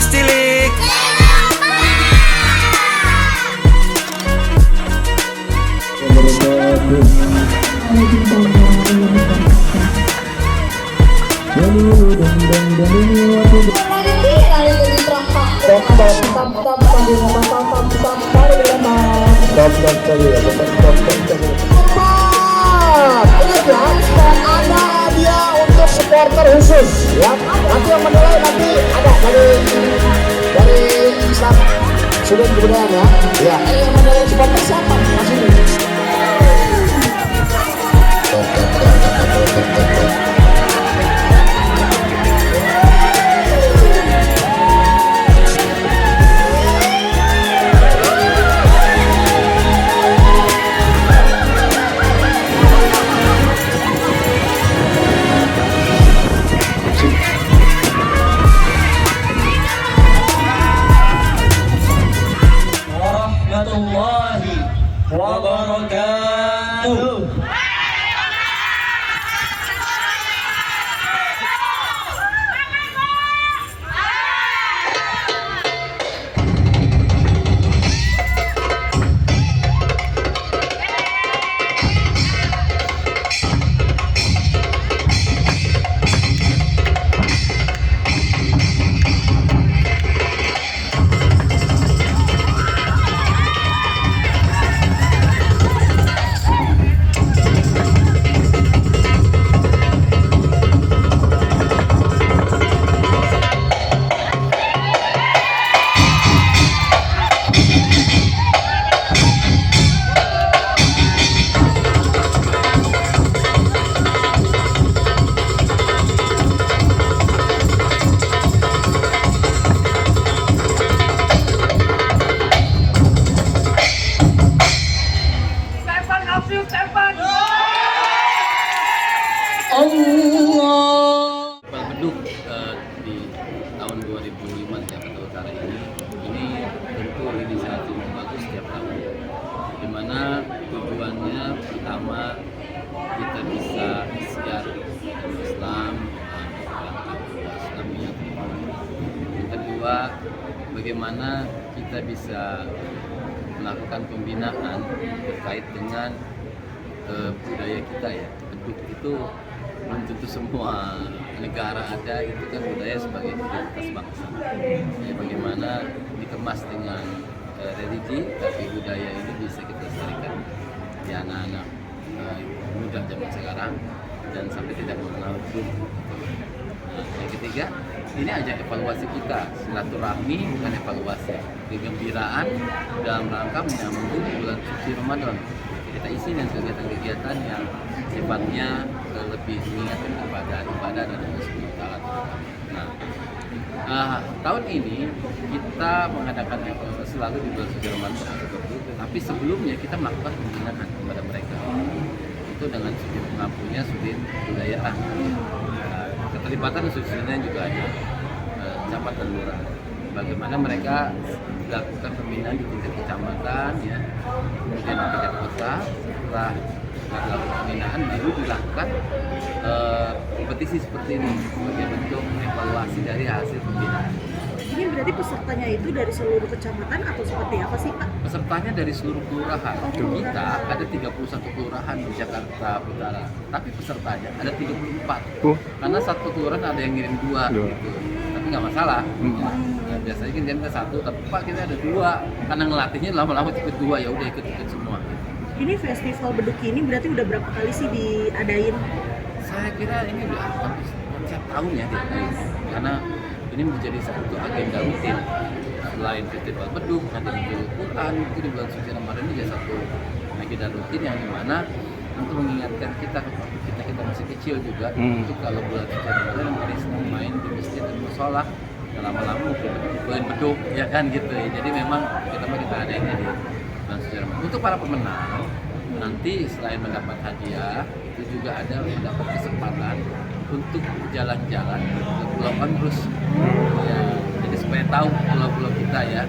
gadis cilik. Ingat ya, ada dia untuk supporter khusus ya. Nanti yang menilai nanti ada dari Islam Sudin Kebudayaan ya. Ya, yang menilai supporter siapa? Masih ini. Warahmatullahi wabarakatuh. Allah. Beduk di tahun 2005 Jakarta Utara ini tentu inisiatif yang bagus setiap tahun, di mana tujuannya pertama kita bisa siar Islam, Islamiyah. Yang kedua, bagaimana kita bisa melakukan pembinaan terkait dengan budaya kita ya. Beduk itu belum tentu semua negara ada, itu kan budaya sebagai identitas bangsa. Ya, bagaimana dikemas dengan religi, tapi budaya ini bisa kita lestarikan di anak-anak muda zaman sekarang dan sampai tidak mengenal beduk. Nah, yang ketiga, ini ajak evaluasi kita, silaturahmi bukan evaluasi, kegembiraan dalam rangka menyambut bulan suci Ramadan. Kita isi dengan kegiatan-kegiatan yang sifatnya lebih mengingatkan kepada ibadah dan Allah Subhanahu wa Ta'ala. Nah, tahun ini kita mengadakan evaluasi selalu di bulan suci Ramadan, tapi sebelumnya kita melakukan pembinaan kepada mereka. Itu dengan sudin pengampunya, sudin kebudayaan. Keterlibatan sudinnya juga ada, camat dan lurah. Bagaimana mereka melakukan pembinaan di tingkat kecamatan, ya, kemudian di tingkat kota. Setelah melakukan pembinaan, baru dilakukan kompetisi seperti ini sebagai bentuk evaluasi dari hasil pembinaan. Ini berarti pesertanya itu dari seluruh kecamatan atau seperti apa sih Pak? Pesertanya dari seluruh kelurahan. Kita ada 31 kelurahan di Jakarta Utara, tapi pesertanya ada 34. Karena satu kelurahan ada yang ngirim 2 gitu. Tapi nggak masalah. Nah, biasanya kan kita 1, tapi Pak kita ada 2. Karena ngelatihnya lama-lama ikut 2, ya udah ikut semua. Ini festival beduk ini berarti udah berapa kali sih diadain? Saya kira ini udah hampir setiap tahun ya diadain. Karena ini menjadi satu agenda rutin. Selain festival beduk, nanti Nuzulul Quran itu di bulan suci Ramadan ini jadi satu agenda rutin yang dimana untuk mengingatkan kita masih kecil juga untuk kalau bulan suci Ramadan mari semua main di masjid dan musola, lama-lama bulan beduk ya kan gitu ya. Jadi memang kita ada ini di bulan suci Ramadan. Untuk para pemenang nanti selain mendapat hadiah itu juga ada mendapat kesempatan untuk jalan-jalan ke Pulau Andrus ya, jadi supaya tahu pulau-pulau kita ya.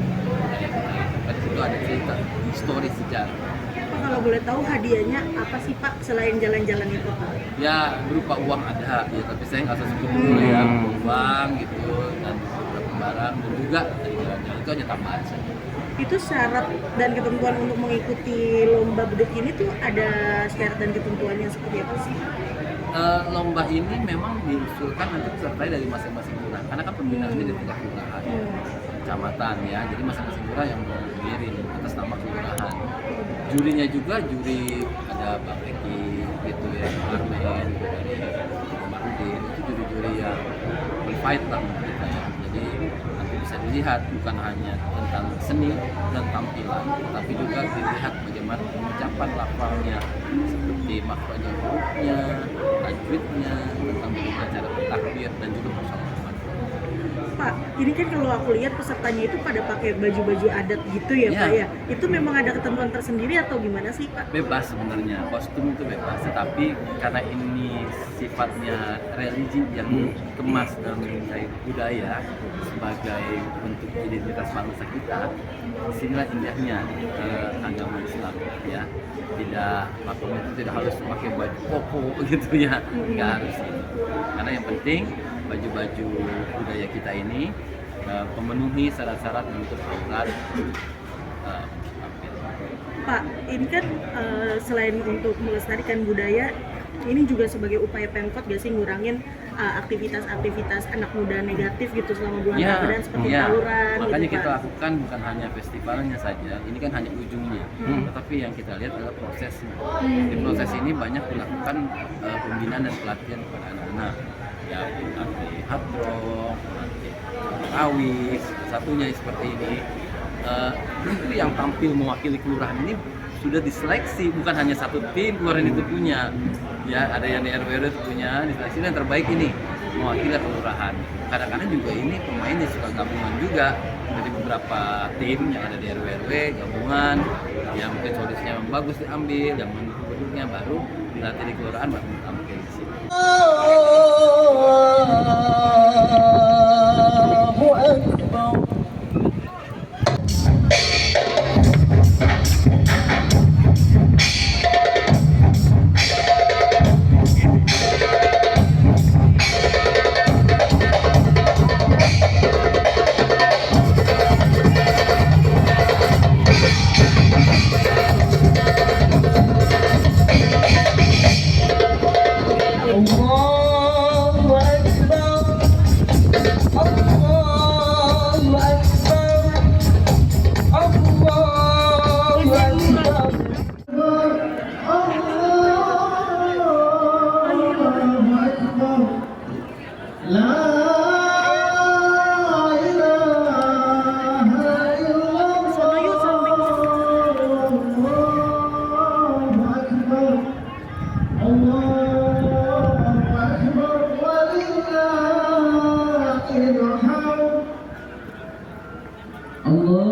Di situ ada cerita histori sejarah. Pak, kalau boleh tahu hadiahnya apa sih Pak selain jalan-jalan itu Pak? Ya berupa uang ada ya, tapi saya nggak usah sebut dulu ya, uang gitu dan beberapa barang dan juga dari jalan-jalan itu hanya tambahan saja. Itu syarat dan ketentuan untuk mengikuti lomba beduk ini tuh ada syarat dan ketentuannya seperti apa sih? Lomba ini memang diusulkan nanti peserta dari masing-masing kelurahan karena kan pembinaannya di tingkat kelurahan, kecamatan ya, jadi masing-masing kelurahan yang berdiri atas nama kelurahan. Jurinya juga juri ada Bang Eki gitu ya, Armen dari Marudin, itu juri-juri yang qualified lah menurut kita ya. Jadi nanti bisa dilihat bukan hanya tentang seni dan tampilan, tapi juga dilihat bagaimana pengucapan lafalnya seperti makhraj hurufnya, tajwidnya, tentang bagaimana cara bertakbir dan juga persoalan. Pak, ini kan kalau aku lihat pesertanya itu pada pakai baju-baju adat gitu ya, Ya. Pak ya. Itu memang ada ketentuan tersendiri atau gimana sih, Pak? Bebas sebenarnya, kostum itu bebas, tetapi karena ini sifatnya religi yang dikemas dalam nilai budaya sebagai bentuk identitas bangsa kita, disinilah indahnya agama Islam ya. Tidak, makanya itu tidak harus pakai baju koko gitu ya, nggak harus gitu. Karena yang penting baju-baju budaya kita ini memenuhi syarat-syarat untuk aurat. Pak, ini kan selain untuk melestarikan budaya, ini juga sebagai upaya Pemkot gak sih ngurangin aktivitas-aktivitas anak muda negatif gitu selama bulan Ramadan seperti tawuran makanya gitu, kita Pak. lakukan bukan hanya festivalnya saja, ini kan hanya ujungnya, tetapi yang kita lihat adalah prosesnya. Di proses ini banyak dilakukan pembinaan dan pelatihan kepada anak-anak ya, nanti hadroh, nanti rawis, satunya seperti ini. Itu yang tampil mewakili kelurahan ini sudah diseleksi, bukan hanya satu tim kelurahan itu punya ya, ada yang di RW itu punya, diseleksi yang terbaik ini mewakili kelurahan. Kadang-kadang juga ini pemainnya suka gabungan juga dari beberapa tim yang ada di RW gabungan yang mungkin solusinya yang bagus diambil, yang bentuknya baru dilatih di kelurahan baru tampil di sini. Sono yuk samping. Allah